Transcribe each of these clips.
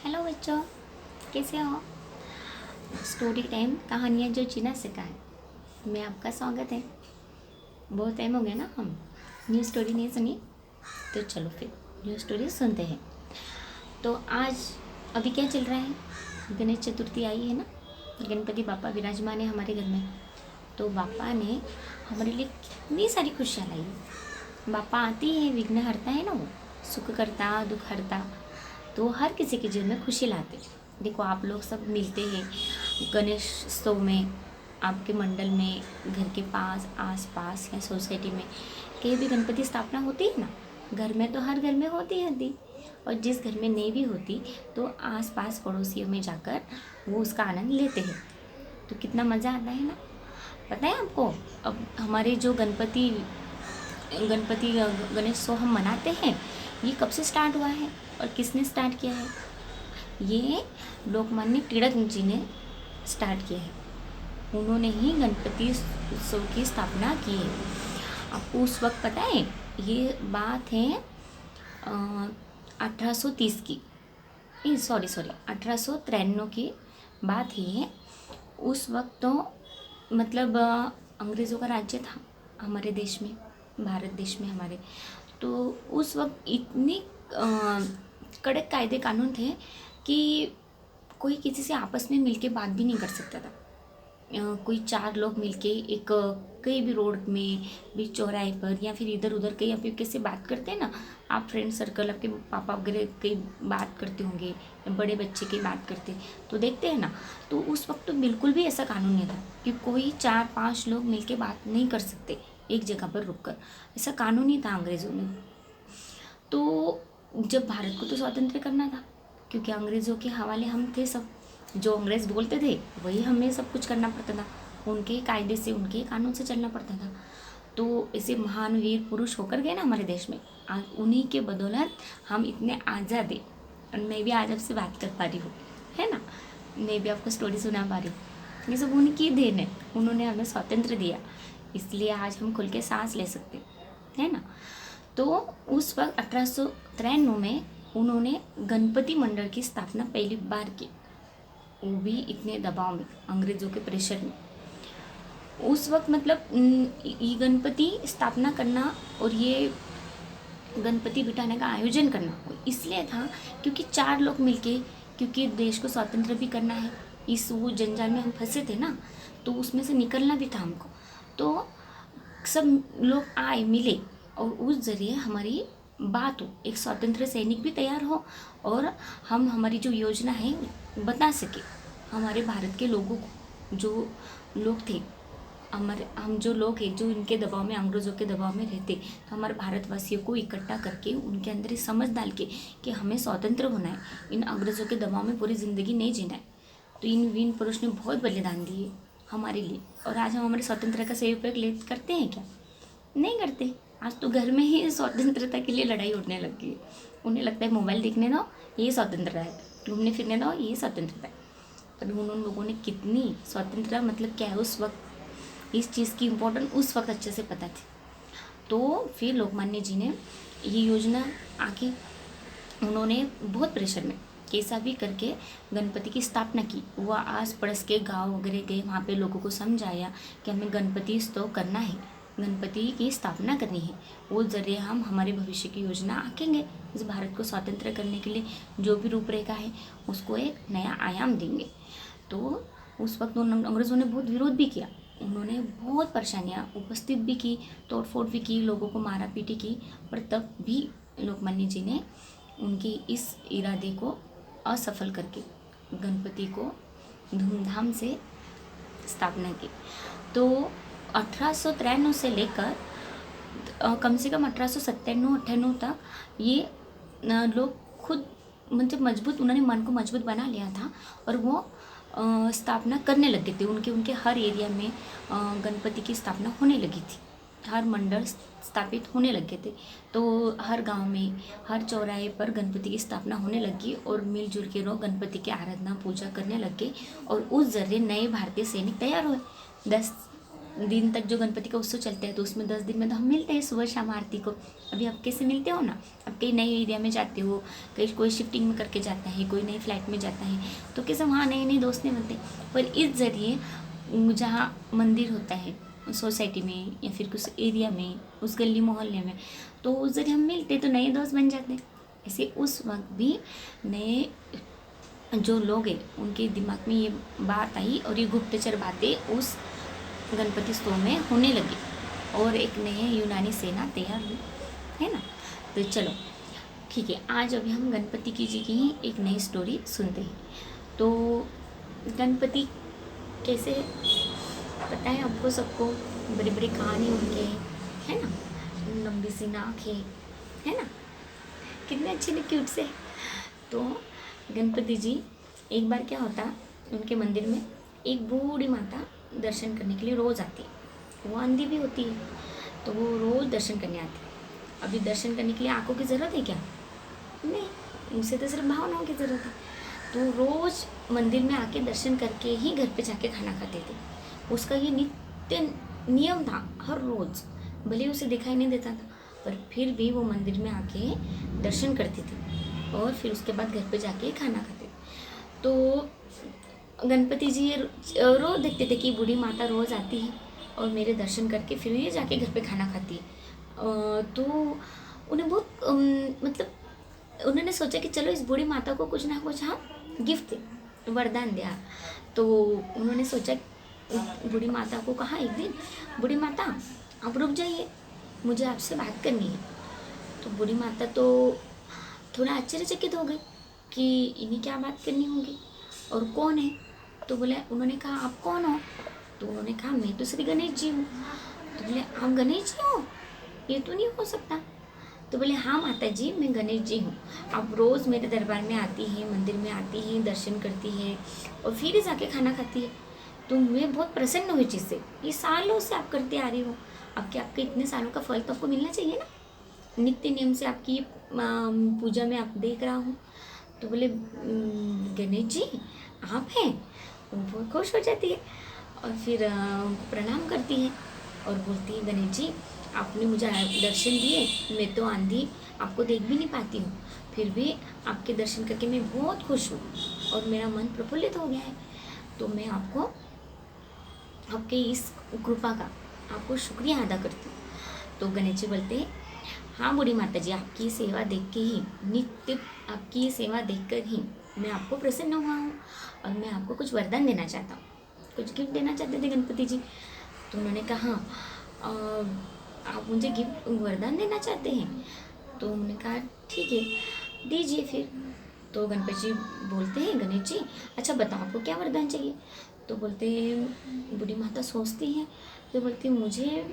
Hello बच्चों, कैसे हो। स्टोरी टाइम कहानियाँ जो जीना सिखाए में आपका स्वागत है। बहुत टाइम हो गया ना, हम न्यू स्टोरी नहीं सुनी, तो चलो फिर न्यू स्टोरी सुनते हैं। तो आज अभी क्या चल रहा है, गणेश चतुर्थी आई है ना, गणपति बापा विराजमान है हमारे घर में। तो बापा ने हमारे लिए कितनी सारी खुशियाँ लाई है। बापा आती है, विघ्न हरता है ना, वो सुख करता दुख हरता, तो हर किसी के जीवन में खुशी लाते। देखो आप लोग सब मिलते हैं गणेश उत्सव में, आपके मंडल में, घर के पास आस पास या सोसाइटी में कहीं भी गणपति स्थापना होती है ना। घर में तो हर घर में होती है, और जिस घर में नहीं भी होती तो आस पास पड़ोसियों में जाकर वो उसका आनंद लेते हैं। तो कितना मज़ा आता है ना। पता है आपको, अब हमारे जो गणपति गणपति गणेश उत्सव हम मनाते हैं, ये कब से स्टार्ट हुआ है और किसने स्टार्ट किया है। ये लोकमान्य तिलक जी ने स्टार्ट किया है। उन्होंने ही गणपति उत्सव की स्थापना की है। आपको उस वक्त पता है, ये बात है 1830 की, सॉरी 1893 की बात है। उस वक्त तो मतलब अंग्रेज़ों का राज्य था हमारे देश में, भारत देश में हमारे। तो उस वक्त इतनी कड़क कायदे कानून थे कि कोई किसी से आपस में मिलके बात भी नहीं कर सकता था। कोई चार लोग मिलके एक कहीं भी रोड में भी, चौराहे पर या फिर इधर उधर कहीं आप किसी से बात करते हैं ना, आप फ्रेंड सर्कल आपके पापा वगैरह कहीं बात करते होंगे या बड़े बच्चे की बात करते तो देखते हैं ना। तो उस वक्त तो बिल्कुल भी ऐसा कानून नहीं था कि कोई 4-5 लोग मिलके बात नहीं कर सकते एक जगह पर रुककर। ऐसा कानून ही था अंग्रेज़ों ने। तो जब भारत को तो स्वतंत्र करना था, क्योंकि अंग्रेज़ों के हवाले हम थे सब, जो अंग्रेज़ बोलते थे वही हमें सब कुछ करना पड़ता था, उनके कायदे से उनके कानून से चलना पड़ता था। तो ऐसे महान वीर पुरुष होकर गए ना हमारे देश में, आज उन्हीं के बदौलत हम इतने आज़ाद हैं। और मैं भी आज आपसे बात कर पा रही हूँ, है ना, मैं भी आपको स्टोरी सुना पा रही हूँ। ये सब उनकी देन है, उन्होंने हमें स्वतंत्र दिया, इसलिए आज हम खुल के सांस ले सकते है ना। तो उस वक्त 1893 में उन्होंने गणपति मंडल की स्थापना पहली बार की, वो भी इतने दबाव में, अंग्रेज़ों के प्रेशर में। उस वक्त मतलब ये गणपति स्थापना करना और ये गणपति बिठाने का आयोजन करना इसलिए था क्योंकि 4 लोग मिलके, क्योंकि देश को स्वतंत्र भी करना है, इस वो जंजाल में हम फंसे थे ना, तो उसमें से निकलना भी था हमको। तो सब लोग आए मिले और उस ज़रिए हमारी बात हो, एक स्वतंत्र सैनिक भी तैयार हो और हम हमारी जो योजना है बता सके हमारे भारत के लोगों को। जो लोग थे हम जो लोग हैं जो इनके दबाव में, अंग्रेज़ों के दबाव में रहते, तो हमारे भारतवासियों को इकट्ठा करके उनके अंदर ये समझ डाल के कि हमें स्वतंत्र होना है, इन अंग्रेज़ों के दबाव में पूरी ज़िंदगी नहीं जीना है। तो इन वीर पुरुष ने बहुत बलिदान दिए हमारे लिए, और आज हम हमारे स्वतंत्रता का सही उपयोग करते हैं क्या? नहीं करते। आज तो घर में ही स्वतंत्रता के लिए लड़ाई उठने लग गई है। उन्हें लगता है मोबाइल देखने दो ये स्वतंत्रता है, घूमने फिरने दो ये स्वतंत्रता है। पर उन लोगों ने कितनी स्वतंत्रता मतलब क्या है उस वक्त, इस चीज़ की इम्पोर्टेंस उस वक्त अच्छे से पता थी। तो फिर लोकमान्य जी ने ये योजना आके उन्होंने बहुत प्रेशर में कैसा भी करके गणपति की स्थापना की। वह आस पड़ोस के गांव वगैरह गए, वहाँ पे लोगों को समझाया कि हमें गणपति उत्सव करना है, गणपति की स्थापना करनी है, वो जरिए हम हमारे भविष्य की योजना आंकेंगे, इस भारत को स्वतंत्र करने के लिए जो भी रूपरेखा है उसको एक नया आयाम देंगे। तो उस वक्त अंग्रेज़ों ने बहुत विरोध भी किया, उन्होंने बहुत परेशानियाँ उपस्थित भी की, तोड़फोड़ भी की, लोगों को मारा पीटी की, पर तब भी लोकमान्य जी ने उनके इस इरादे को असफल करके गणपति को धूमधाम से स्थापना की। तो 1893 से लेकर कम से कम 1897-98 तक ये लोग खुद मतलब मजबूत, उन्होंने मन को मजबूत बना लिया था और वो स्थापना करने लगे थे। उनके हर एरिया में गणपति की स्थापना होने लगी थी, हर मंडल स्थापित होने लगे थे। तो हर गांव में, हर चौराहे पर गणपति की स्थापना होने लगी और मिलजुल के लोग गणपति की आराधना पूजा करने लगे और उस जरिए नए भारतीय सैनिक तैयार हुए। दिन तक जो गणपति का उत्सव चलता है, तो उसमें 10 दिन में तो हम मिलते हैं सुबह शाम आरती को। अभी आप कैसे मिलते हो ना, अब कहीं नए एरिया में जाते हो, कहीं कोई शिफ्टिंग में करके जाता है, कोई नई फ्लैट में जाता है, तो कैसे वहाँ नए नए दोस्त नहीं बनते। पर इस ज़रिए जहाँ मंदिर होता है सोसाइटी में या फिर कुछ एरिया में, उस गली मोहल्ले में, तो उस ज़रिए हम मिलते तो नए दोस्त बन जाते हैं। ऐसे उस वक्त भी नए जो लोग हैं उनके दिमाग में ये बात आई और ये गुप्तचर बातें उस गणपति स्तूप में होने लगी और एक नए यूनानी सेना तैयार हुई, है ना। तो चलो ठीक है, आज अभी हम गणपति की जी की ही एक नई स्टोरी सुनते हैं। तो गणपति कैसे, पता है आपको सबको, बड़ी बड़ी कहानी उनके, है ना, लंबी सी नाक है ना, कितने अच्छे ने क्यूट से। तो गणपति जी, एक बार क्या होता, उनके मंदिर में एक बूढ़ी माता दर्शन करने के लिए रोज़ आती है। वो अंधी भी होती है, तो वो रोज़ दर्शन करने आती है। अभी दर्शन करने के लिए आंखों की ज़रूरत है क्या? नहीं, उसे तो सिर्फ भावनाओं की ज़रूरत है। तो रोज़ मंदिर में आके दर्शन करके ही घर पे जाके खाना खाते थे। उसका ये नित्य नियम था, हर रोज़, भले उसे दिखाई नहीं देता था, पर फिर भी वो मंदिर में आके दर्शन करती थी और फिर उसके बाद घर पे जाके खाना खाते थे। तो गणपति जी रोज़ देखते थे कि बूढ़ी माता रोज़ आती है और मेरे दर्शन करके फिर ये जाके घर पे खाना खाती है। तो उन्हें बहुत मतलब उन्होंने सोचा कि चलो इस बूढ़ी माता को कुछ ना कुछ हम गिफ्ट वरदान दिया। तो उन्होंने सोचा, बूढ़ी माता को कहा एक दिन, बूढ़ी माता आप रुक जाइए, मुझे आपसे बात करनी है। तो बूढ़ी माता तो थोड़ा आश्चर्यचकित हो गई कि इन्हें क्या बात करनी होगी और कौन है। तो बोले, उन्होंने कहा आप कौन हो? तो उन्होंने कहा मैं तो श्री गणेश जी हूँ। तो बोले आप गणेश जी हो? ये तो नहीं हो सकता। तो बोले हाँ माता जी, मैं गणेश जी हूँ। आप रोज़ मेरे दरबार में आती हैं, मंदिर में आती हैं, दर्शन करती हैं और फिर जाके खाना खाती है। तो मैं बहुत प्रसन्न हुई चीज़ से, ये सालों से आप करते आ रही हो, आपके इतने सालों का फल तो आपको मिलना चाहिए ना, नित्य नियम से आपकी पूजा में आप देख रहा हूँ। तो बोले गणेश जी आप हैं? वो बहुत खुश हो जाती है और फिर उनको प्रणाम करती है और बोलती है, गणेश जी आपने मुझे दर्शन दिए, मैं तो आंधी आपको देख भी नहीं पाती हूँ, फिर भी आपके दर्शन करके मैं बहुत खुश हूँ और मेरा मन प्रफुल्लित हो गया है। तो मैं आपको, आपके इस कृपा का आपको शुक्रिया अदा करती हूँ। तो गणेश जी बोलते हैं, हाँ बूढ़ी माता जी, आपकी सेवा देख के ही, नित्य आपकी ये सेवा देखकर ही मैं आपको प्रसन्न हुआ हूँ और मैं आपको कुछ वरदान देना चाहता हूँ। कुछ गिफ्ट देना चाहते थे गणपति जी। तो उन्होंने कहा आप मुझे गिफ्ट वरदान देना चाहते हैं? तो उन्होंने कहा ठीक है दीजिए फिर। तो गणपति जी बोलते हैं, गणेश जी अच्छा बताओ आपको क्या वरदान चाहिए? तो बोलते हैं, बूढ़ी माता सोचती है, तो बोलती है मुझे,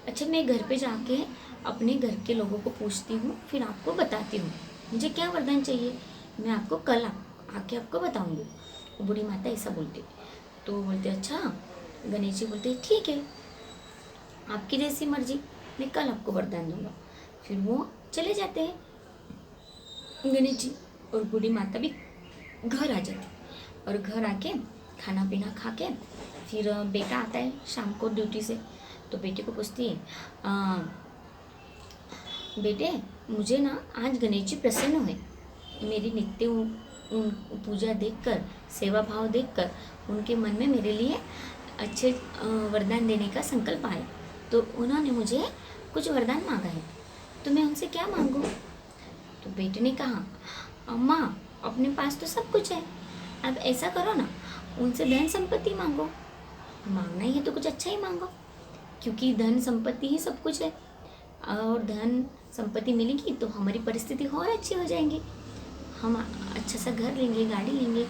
अच्छा मैं घर पे जाके अपने घर के लोगों को पूछती हूँ, फिर आपको बताती हूँ मुझे क्या वरदान चाहिए, मैं आपको कल आके आपको बताऊँगी। वो बूढ़ी माता ऐसा बोलती। तो बोलते अच्छा। गणेश जी बोलते ठीक है आपकी जैसी मर्जी, मैं कल आपको वरदान दूंगा। फिर वो चले जाते हैं गणेश जी और बूढ़ी माता भी घर आ जाती और घर आके खाना पीना खा के फिर बेटा आता है शाम को ड्यूटी से। तो बेटे को पूछती है, बेटे मुझे ना आज गणेश जी प्रसन्न हुए, मेरी नित्य उन पूजा देखकर, सेवा भाव देखकर उनके मन में मेरे लिए अच्छे वरदान देने का संकल्प आया। तो उन्होंने मुझे कुछ वरदान मांगा है, तो मैं उनसे क्या मांगूँ? तो बेटे ने कहा, अम्मा अपने पास तो सब कुछ है, अब ऐसा करो ना उनसे धन संपत्ति मांगो। मांगना ही है तो कुछ अच्छा ही मांगो, क्योंकि धन संपत्ति ही सब कुछ है और धन संपत्ति मिलेगी तो हमारी परिस्थिति और अच्छी हो जाएंगी, हम अच्छा सा घर लेंगे, गाड़ी लेंगे,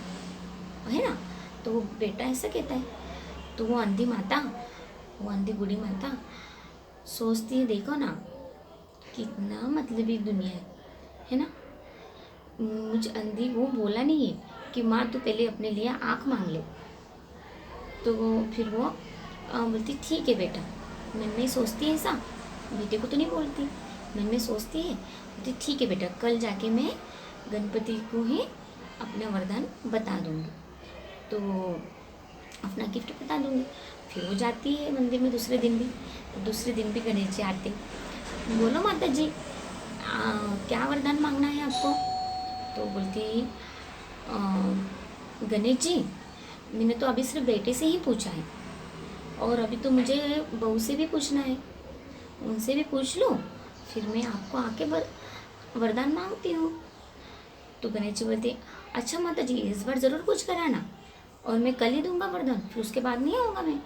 है ना। तो बेटा ऐसा कहता है। तो वो अंधी माता, वो अंधी बूढ़ी माता सोचती है, देखो ना कितना मतलबी दुनिया है ना। मुझ अंधी वो बोला नहीं है कि माँ तू पहले अपने लिए आँख मांग ले। तो फिर वो बोलती ठीक है बेटा, मन में सोचती है ऐसा, बेटे को तो नहीं बोलती, मन में सोचती है, बोलती ठीक है बेटा कल जाके मैं गणपति को ही अपना वरदान बता दूँगी, तो अपना गिफ्ट बता दूँगी। फिर वो जाती है मंदिर में दूसरे दिन भी। तो दूसरे दिन भी गणेश जी आते, बोलो माता जी क्या वरदान मांगना है आपको? तो बोलती गणेश जी मैंने तो अभी सिर्फ बेटे से ही पूछा है, और अभी तो मुझे बहू से भी पूछना है, उनसे भी पूछ लो, फिर मैं आपको आके वरदान मांगती हूँ। तो गणेश जी बोलते अच्छा माता जी इस बार ज़रूर कुछ कराना, और मैं कल ही दूंगा वरदान, फिर उसके बाद नहीं आऊँगा मैं।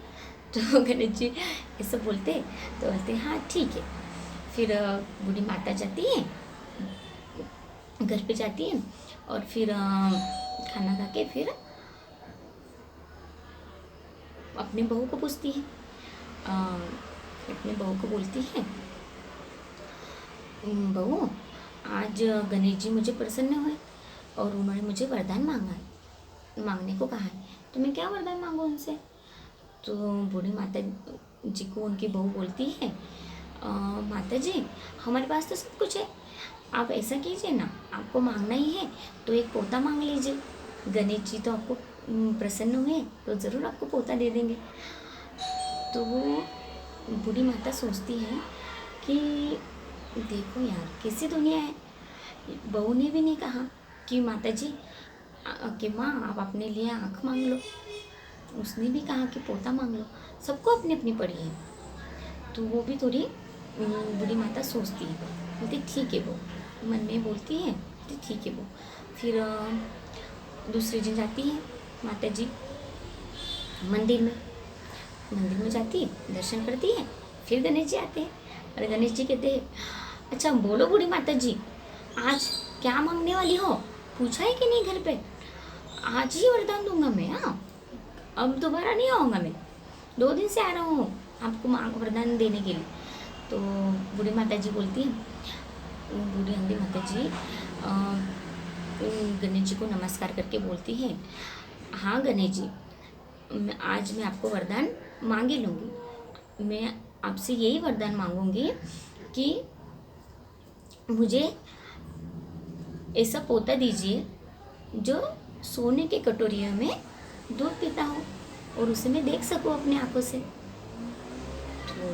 तो गणेश जी ये सब बोलते, तो बोलते हाँ ठीक है। फिर बूढ़ी माता जाती है, घर पे जाती है, और फिर खाना खा के फिर अपने बहू को पूछती है, अपने बहू को बोलती है बहू आज गणेश जी मुझे प्रसन्न हुए और उन्होंने मुझे वरदान मांगने को कहा है, तो मैं क्या वरदान मांगूँ उनसे? तो बूढ़ी माता जी को उनकी बहू बोलती है माता जी हमारे पास तो सब कुछ है, आप ऐसा कीजिए ना, आपको मांगना ही है तो एक पोता मांग लीजिए, गणेश जी तो आपको प्रसन्न हुए तो ज़रूर आपको पोता दे देंगे। तो वो बूढ़ी माता सोचती है कि देखो यार कैसी दुनिया है, बहू ने भी नहीं कहा कि माता जी कि माँ आप अपने लिए आँख मांग लो, उसने भी कहा कि पोता मांग लो, सबको अपनी अपनी पड़ी है। तो वो भी थोड़ी बूढ़ी माता सोचती है, बोलती ठीक है, वो मन में बोलती है तो ठीक है। वो फिर दूसरे दिन जाती है माता जी मंदिर में जाती है, दर्शन करती है, फिर गणेश जी आते हैं, और गणेश जी कहते हैं अच्छा बोलो बूढ़ी माता जी आज क्या मांगने वाली हो, पूछा है कि नहीं घर पे? आज ही वरदान दूंगा मैं, हाँ अब दोबारा नहीं आऊँगा मैं, 2 दिन से आ रहा हूँ आपको वरदान देने के लिए। तो बूढ़ी माता जी बोलती है, बूढ़ी अंधी माता जी गणेश जी को नमस्कार करके बोलती है हाँ गणेश जी आज मैं आपको वरदान मांगे लूँगी, मैं आपसे यही वरदान मांगूंगी कि मुझे ऐसा पोता दीजिए जो सोने के कटोरियों में दूध पीता हो और उसे मैं देख सकूं अपनी आंखों से। तो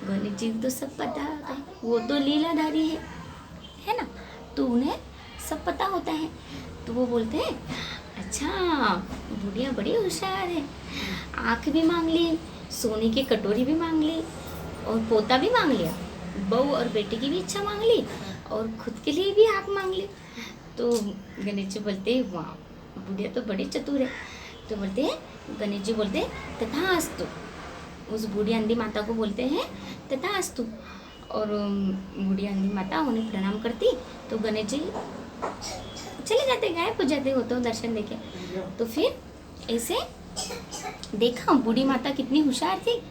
गणेश जी तो सब पता होता है, वो तो लीलाधारी है ना, तो उन्हें सब पता होता है। तो वो बोलते हैं अच्छा बुढ़िया बड़ी होशियार है, आँख भी मांग ली, सोने की कटोरी भी मांग ली, और पोता भी मांग लिया, बहू और बेटे की भी इच्छा मांग ली, और खुद के लिए भी आँख मांग ली। तो गणेश जी बोलते हैं वाह बुढ़िया तो बड़ी चतुर है। तो बोलते हैं गणेश जी बोलते हैं तथास्तु, उस बूढ़ी अंधी माता को बोलते हैं तथास्तु, और बूढ़ी अंधी माता उन्हें प्रणाम करती, तो गणेश जी चले जाते, गायब हो जाते हो तो दर्शन देके। तो फिर ऐसे देखा बूढ़ी माता कितनी होशियार थी,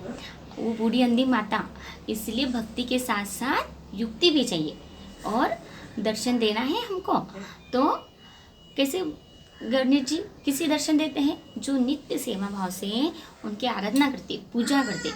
वो बूढ़ी अंधी माता, इसलिए भक्ति के साथ साथ युक्ति भी चाहिए, और दर्शन देना है हमको तो कैसे गणेश जी किसी दर्शन देते हैं जो नित्य सेवा भाव से उनकी आराधना करते, पूजा करते।